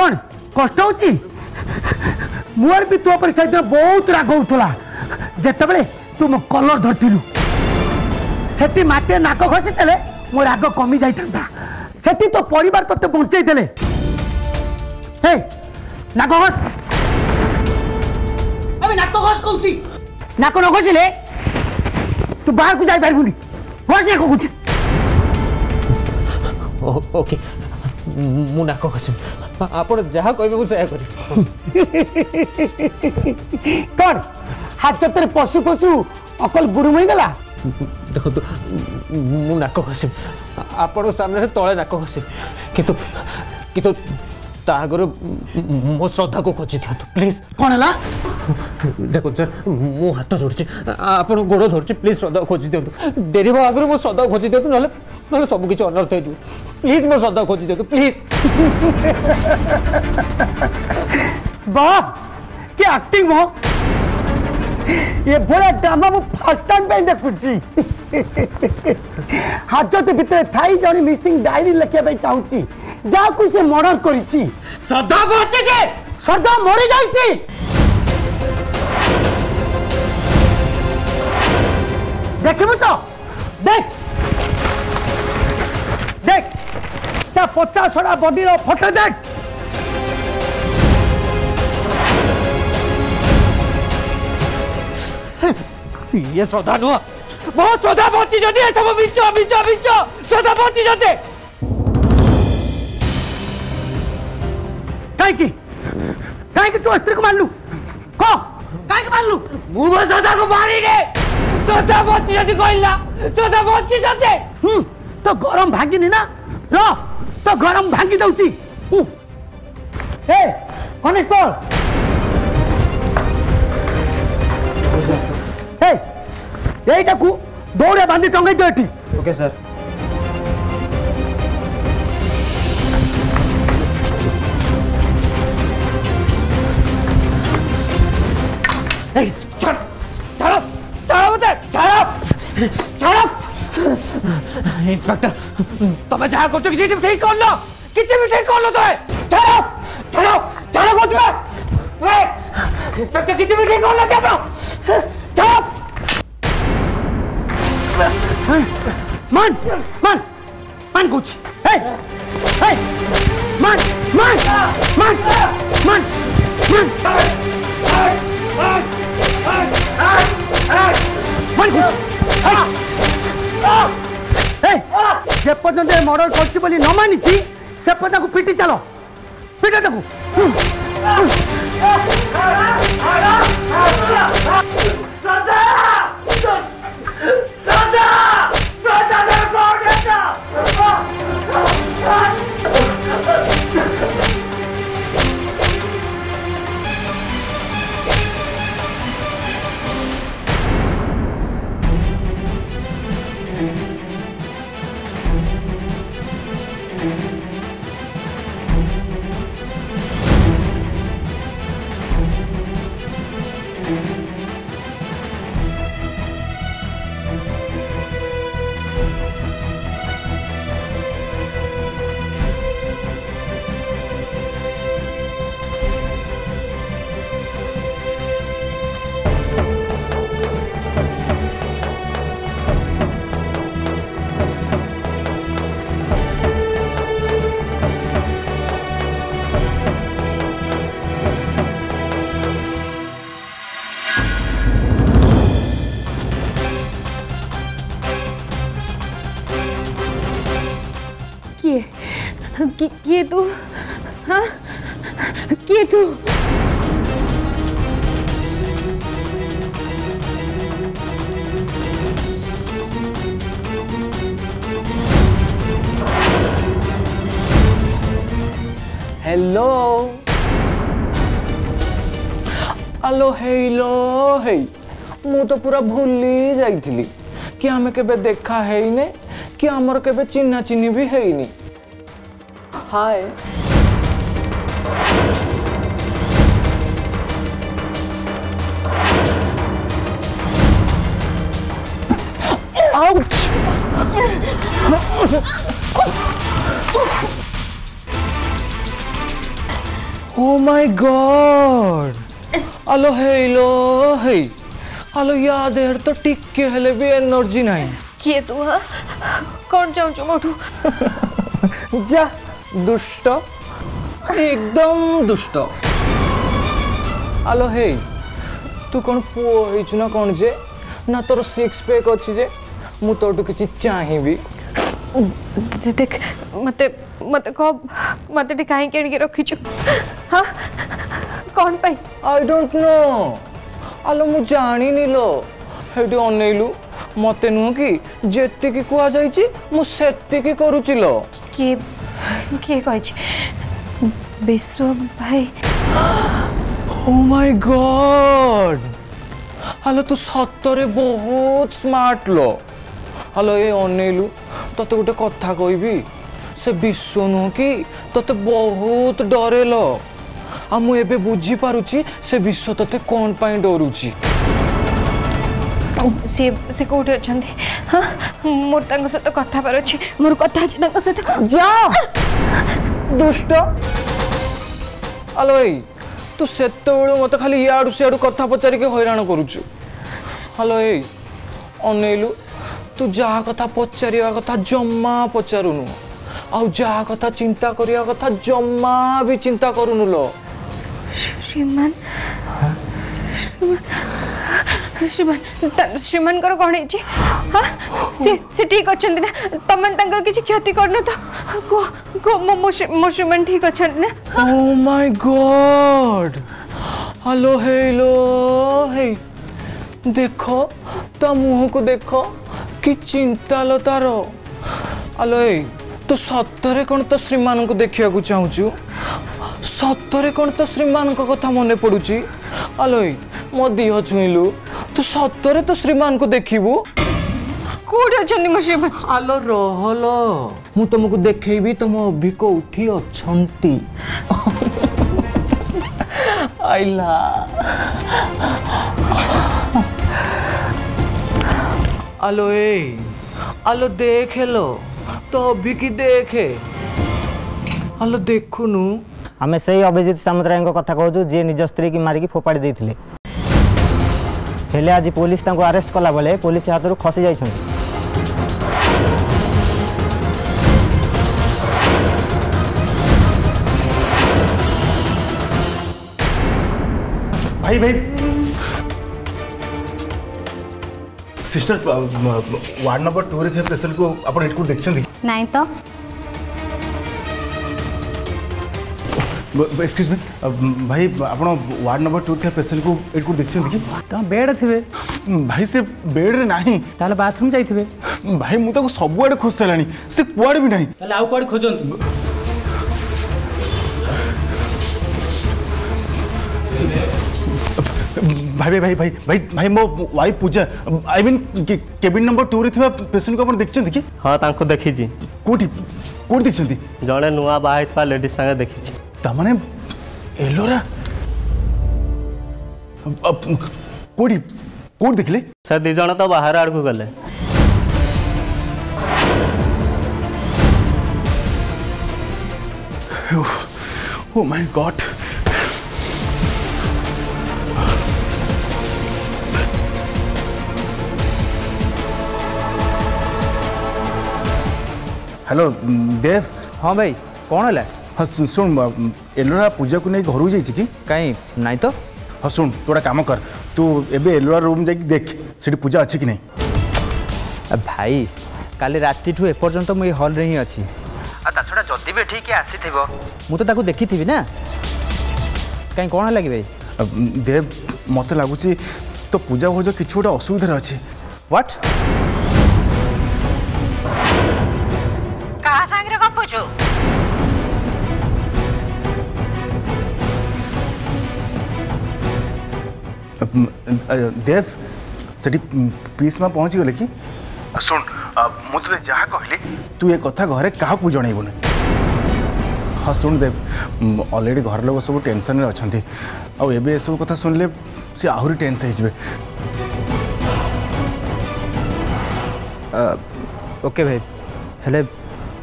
कौन कष्ट होची मोर भी तो पर सहित बहुत राग होतला जेतेबेले तू मो कलर धरथिलु सेठी माटे नाक घसी देले मो राग कमी जाइथंता सेठी तो परिवार तते बंचै देले हे नाक घस अबे नाक घस कहूची नाक न घसिले तू बाहर को जाई पारबुनी घस नाक कहूची ओके मु नाक घसी आप जहाँ कह कौन हाथ चतर पशु पशु अकल गुरु में गला देखो मु नाक घसी आपण सामने तले नाक घसी किंतु किंतु तागर मो श्रद्धा को खोजी दिखातु प्लीज कौन है देखो सर मो हाथ जोड़ी आप गोड़ धरची प्लीज श्रद्धा खोजी दिखातु डेरी आगे मो श्रद्धा खोजी दिखातु ना सब किसी अनर्थ हो प्लीज मो श्रद्धा खोजी दिखातु प्लीज वाह क्या एक्टिंग मो ये बड़ा ड्रामा मु फर्स्ट टाइम पे देखुची हाजत भीतर थाई जणी मिसिंग डायरी लिखिया पे चाहूची जा को से मर्डर करिची श्रद्धा बचे जे श्रद्धा मरि जाईची देखबो तो देख देख ता 50 बॉडी रो फोटो देख ये श्रद्धा नुह बहुत श्रद्धा बची जदि सब बिचो बिचो बिचो श्रद्धा बची जते काई की तू स्त्री को मान लू को काई को मान लू मु वो श्रद्धा को मारी रे श्रद्धा बची जति कहला श्रद्धा बची जते तो गरम भागिनी ना रो तो गरम भागी दउची ए कॉन्स्टेबल यहीटा को दौड़े बांधी टंगाई दो एटी ओके सर इंस्पेक्टर तुम जहाँ कर किसी भी ठीक कर लो किसी भी ठीक कर लो तुम्हें चलो चलो चलो कुछ में इंस्पेक्टर किसी भी ठीक कर लो चलो मान मान मान कुछ हे हे मान मान मान मान मान जे पर्यंत मर्डर करछि बोली न मानिछि से पर्यंत को पिटी चलो पिटा देखो किए तू हाँ किए तू हेलो हेलो हेलो हे मु तो पूरा भूली जाइथिली कि हमें केबे देखा है ही ने कि हमर केबे चिन्हा चिन्ही भी है ही नहीं hi ouch oh my god आलो हेलो हे आलो याद है तो टिके हेले भी एनर्जी नहीं किए तू हाँ कौन चाहूँ मोठू जा दुष्ट एकदम दुष्ट आलो हे तू कौन पुओ होइछु ना कौन जे ना तोर 6 पैक अछि जे मु तोटू किछि चाहिबी देख मते मते को मते टे काहे केण के रखिछु हां कौन पाई आई डोंट नो आलो मु जानी निलो हेडी अनेलु मते नु कि जेति की कुआ जाईची मु सेति की करूचिलो के कहछि विश्व भाई ओ माय गॉड हालो तू सतरे बहुत स्मार्ट लो हालो ये अनेलु तते गोटे कथा कहबी से विश्व नु कि तते बहुत डरे लो आ मु एबे बुझी पारुची से विश्व तते कोन पाई डरुची से कोठे अछंती हां मोर तांग सहित कथा पार अछि मोर कथा अछि तांग सहित जा दुष्ट आलो ए तू सेतेबेलु मत खाली याडू सियाडू कथा पचारि के हैरान करूछु हेलो ए अनेलु तू जहा कथा पचारिया कथा जम्मा पचारुनु आउ जहा कथा चिंता करिया कथा जम्मा भी चिंता करूनु लो श्रीमान श्रीमान कर कौन है हाँ से ठीक अच्छा ना तुम किसी क्षति करना तो मो श्रीमान ठीक अच्छा ना oh my god hello hello hey देखो ता मुंह को देखो कि चिंता लो तारो हेलो ए तू सतरे कौन तो श्रीमान को देखिया को चाहूचु सतरे कौन तो श्रीमान को कथा मने पड़ुची हेलो ए मो दिह छुइलु तू सतरे तो श्रीमान को देखिबू कोड अछन मो श्रीमान आलो रहलो मु तुमको देखैबी तुम अभी को उठी अछंती आइला आलो ए आलो देख लो तो अभी की देखे आलो देखुनु आमे सही अभिजीत सामंतराय कथा कहूँ जी निज स्त्री की मारिकी फोपाड़ी देते हेले आज पुलिस तांको अरेस्ट कला बेले पुलिस हाथ खसी जाइछन भाई भाई सिस्टर वार्ड नंबर 2 रे थे पेशेंट को आपण एटकू देखछन नहीं तो एक्सक्यूज मी भाई आपण वार्ड नंबर 2 थे पेशेंट को एटकू देखछन कि तुम बेड थिबे भाई से बेड रे नाही ताले बाथरूम जाइथिबे भाई मु ताको सब आडे खोज सलानी से कुआडे भी नाही ताले आउ कोड खोजन भाई भाई भाई भाई भाई मो wife Puja I mean cabin number 2 रे थिबा पेशेंट को आपण देखछन कि हाँ तांको देखी जी कोठी कोठी देखछन जड़े नुआ बाहर लेडीज संगे देखी ता माने एलोरा कोठी कोठ देखले से दी जण तो बाहर आड़ को गले ओ माय गॉड हेलो देव हाँ भाई कौन है हाँ सुन एलोरा पूजा को नहीं घर जाइए कि कहीं नहीं तो हाँ शुण तू गोटे कम कर तू एबे एलोरा रूम जाकि देख से पूजा अच्छी कि नहीं भाई काली राति ठू एपर्यंत मुझे हॉल रे ही अच्छी ता छड़ा जदि भी ठीक आसी थिबो मु तो ताको देखी थी ना कहीं कौन है लगी भाई देव मत लगुच तो पूजा भोज कि गोटे असुविधा अच्छे व्हाट कहा संगे गपुचु देव से पीस में पहुँची गले कि शुण मुझे जहाँ कहली तू ये कथा घरे क्या जनइबुन हाँ शुण देव ऑलरेडी घर लोग सब टेंशन में अच्छा आबे सब कथा शुणिले सी आहरी टेंस हो ओके भाई हेले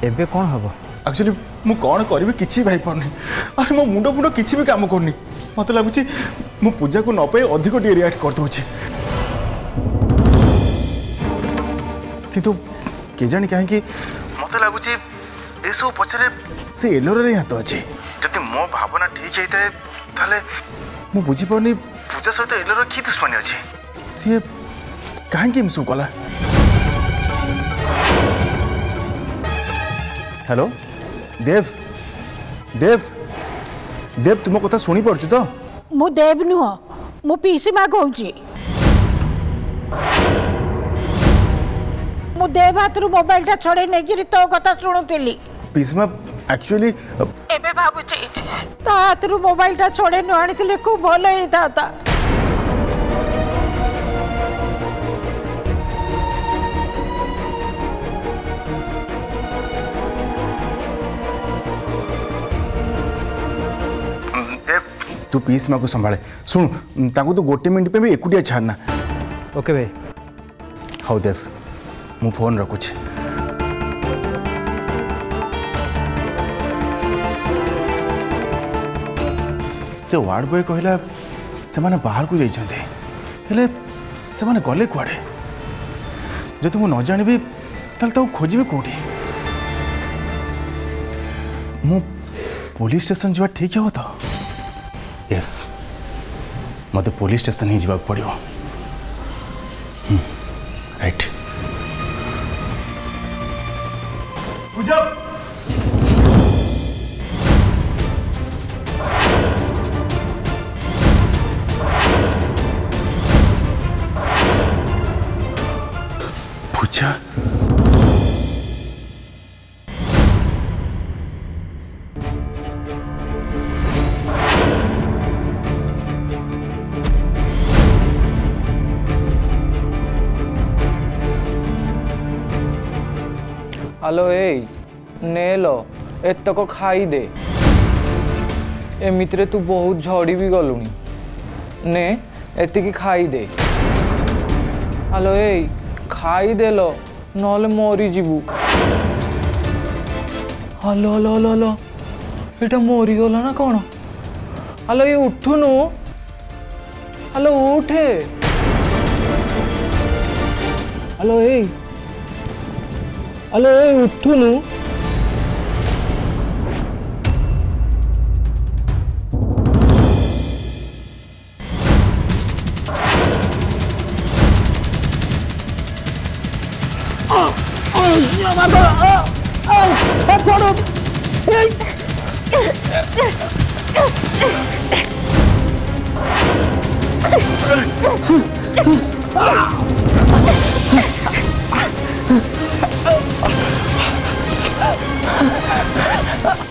एबे कौन हम एक्चुअली मु कौन करी किसी भाई पार्नी अरे मो मुंड फुंड किसी भी काम करनी मत लगुच मु पूजा को न पाई अधिक रिएक्ट कर दूची किंतु के जानी कहीं मत लगुच एसब पछरे से एलोर हाथ अच्छे जदि मो भावना ठीक होता है ताले मु बुझीपानी पूजा सहित एलोर कि दुश्मनी अच्छी सी कहीं सब कला हेलो देव देव देव तुम कथा शुणी पार्छु तो मु देव नुह मु पीसी माँ कहूँ मु देव हाथ मोबाइल टा छड़े नहीं तो कथा शुणुली पीसीमा एक्चुअली एबे भाबुची ता हाथ मोबाइल टा छड़े न आनी खूब भल होता तू पीस माँ को संभाले सुन ताको तो गोटे मिनट पे भी एकुटिया छाड़ना ओके भाई हाँ देव मु फोन रखुच से वार्ड बॉय कहला से माने बाहर को जाइछन्ते हेले से माने गले कुआडे जदि मु न जानिबी ताल ताऊ खोजिबे कोठी मु पुलिस स्टेशन जावा ठीक हो तो यस मत पुलिस स्टेशन ही जावाक पड़िबो राइट पूजा पूजा हेलो ए नेलो एतक खाई दे एमितिरे तू बहुत झड़ी भी गलुनी ने एतिकी खाई दे हेलो ए खाई देलो नले मरी जीवु हेलो हेलो हेलो हेलो एटा मरी गला ना कौन हेलो ये उठुनु हेलो उठे हेलो ए हेलो ए उठुनु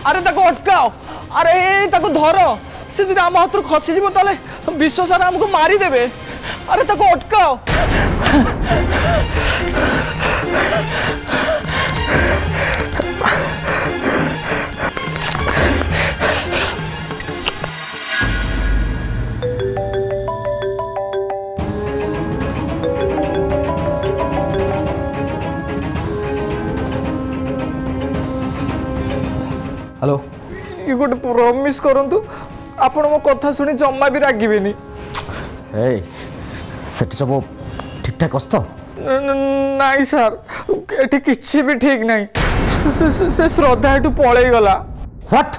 अरे ताको अटकाओ अरे ताको धर से जब आम हाथ खसी जीव ताले विश्व सारा हमको मारी देबे अरे ताको अटकाओ हेलो ये गोटे प्रॉमिस करंतु आपण मो कथा सुनी जम्मा भी रागिबेनी ए सेठी सब ठीक ठाक अस्त नाई सर एठी किछि भी ठीक नहीं से श्रद्धा एठू पळेई गला व्हाट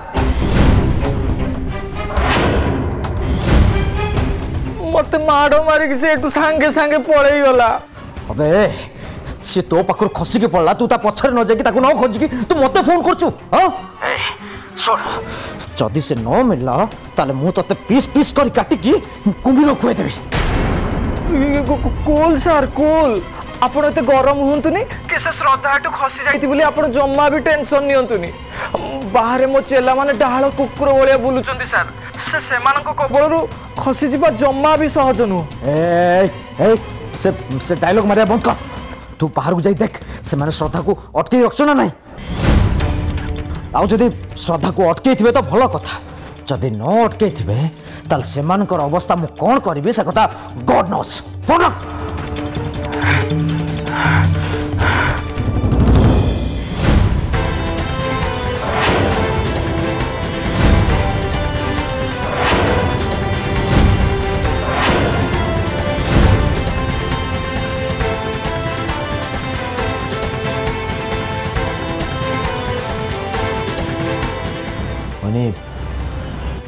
मते माडो मारी कि से एठू सांगे सांगे पळेई गला अबे सी तो पाखर खसी के पड़ला तू ता पछर न जाकी ताको न खोजी की तू मते फोन करछु हां सुन जदि से न मिलला ताले मु तते पीस पीस कर काटी की कुंभीर खुए देबी कूल सर कूल आपण एते गरम हुंतुनी कि से श्रद्धा एठू खसी जाईती बोली आपण जम्मा भी टेंशन नियंतुनी बाहरे मो चेला माने डाहाळ कुकुर भलिया बुलुचंती सर से सेमानक कबळरू खसी जिबा जम्मा भी सहज नु ए से डायलॉग मारिया बंद कर तू बाहर को जाई देख से माने श्रद्धा को अटके रखछ ना नहीं आउ जदि श्रद्धा को अटके थिबे तो भलो कथा जदि न अटके थिबे ताल सेमानकर अवस्था मु कोन करबी से कथा गॉड नोस फोन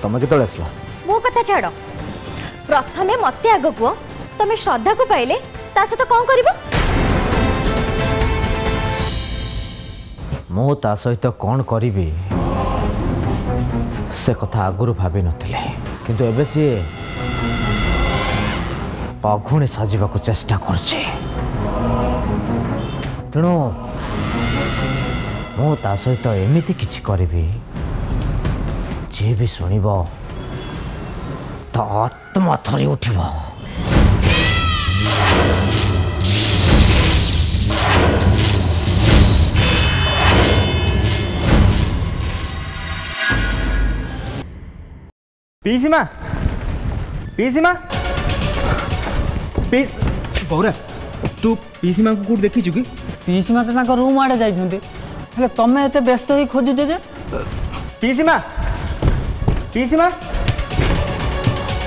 तुम केतले आसला मो कथा छाड़ प्रथमे मते आग कुह तमे श्रद्धा को पाइले ता सहित कौन करिवो मो ता सहित कौन करी से कथा आगुरी भावी नथिले किंतु एबे सी पघुणी सजीवा को चेष्टा करछे तेणु मो ता सहित एमिति किछि करिबी जे भी सुनिबो तो आत्मा थरी उठिबो पीसीमा पीसीमा गौरा तू पीसीमा को कौट देखी कि पीसीमा तो रूम आड़े जाइछन्ते हेले तमे एते व्यस्त होई खोजुजे जे पीसीमा पीसीमा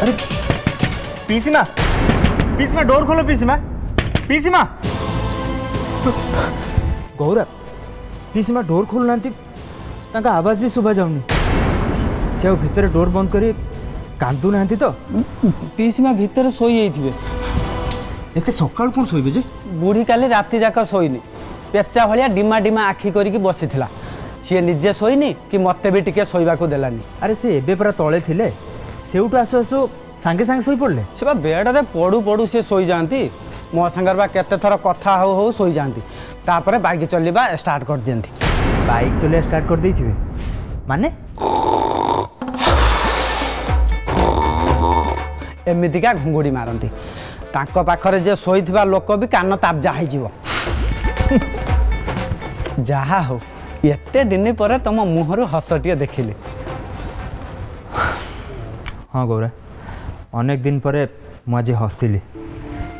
अरे पीसीमा पीसीमा डोर खोलो पीसीमा पीसीमा गौरा पीसीमा डोर खोलु नांती तांका आवाज भी सुबा जाउनी से भितर डोर बंद करी कांदू नांती तो पीसीमा भितर सोई जाइथिबे एते सकाळ कोन सोइबे जे बुढ़ी काली राति जाक सोईनी पेचा भलिया डिमा डिमा आखि करिकी बसिथिला सी निजे सोईनी कि मते भी टिके सोइबा को देलानी अरे से एबे परा तळे थिले सेउटू आसु आसु सांगे सांगे सोई पड़ले से बा बेड रे पड़ू पड़ू से सोई जानती मो संगर बा केते थर कथा हो हो सोई जानती तापरे बाइक चलीबा स्टार्ट कर दियंती बाइक चले स्टार्ट कर देइथिबे माने एमितिका घुंगुड़ी मारती तांको पाखरे जे सोईथिबा लोक भी कान ताबजा हो जीवो जहा हो एते दिन पर तुम मुहरु हसटिए देखिले हाँ गौरा अनेक दिन पर मुझे हसिली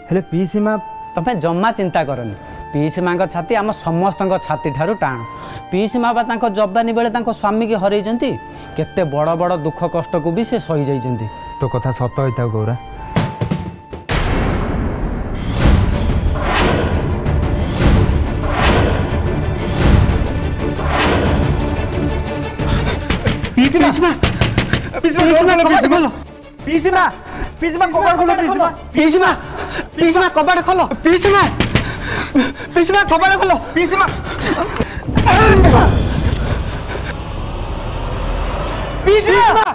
हेले पीसीमा तमे जम्मा चिंता करनी पीसीमा छाती आम समस्त छाती ठारू टाण पीसीमा बा तांको जवानी बेले तांको स्वामी की हरैचंती केते बड़ बड़ दुख कष्ट को भी से सही जाइचंती तो कथा सत होता गौरा पीसीमा पीसीमा पीसीमा पीसीमा पीसीमा कबाड़ खोलो पीसीमा पीसीमा पीसीमा कबाड़ खोलो पीसीमा पीसीमा कबाड़ खोलो पीसीमा पीसीमा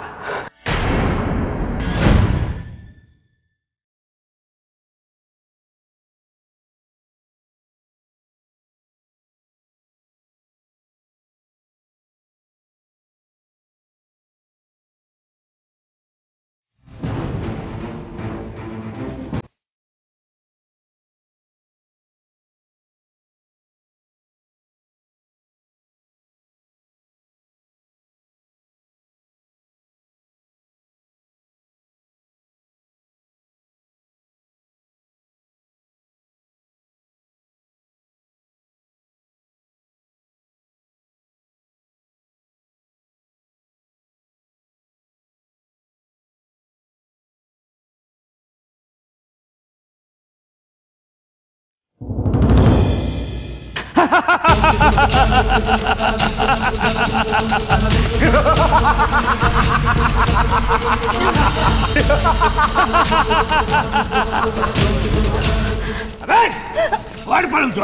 वाट पळू तू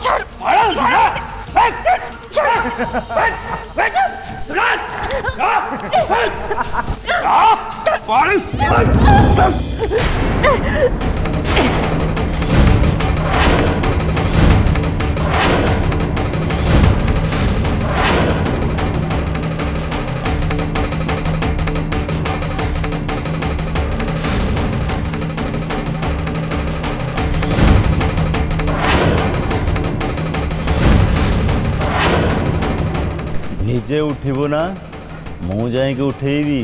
चल पळू निजे उठिबो ना मु जाई के उठेबी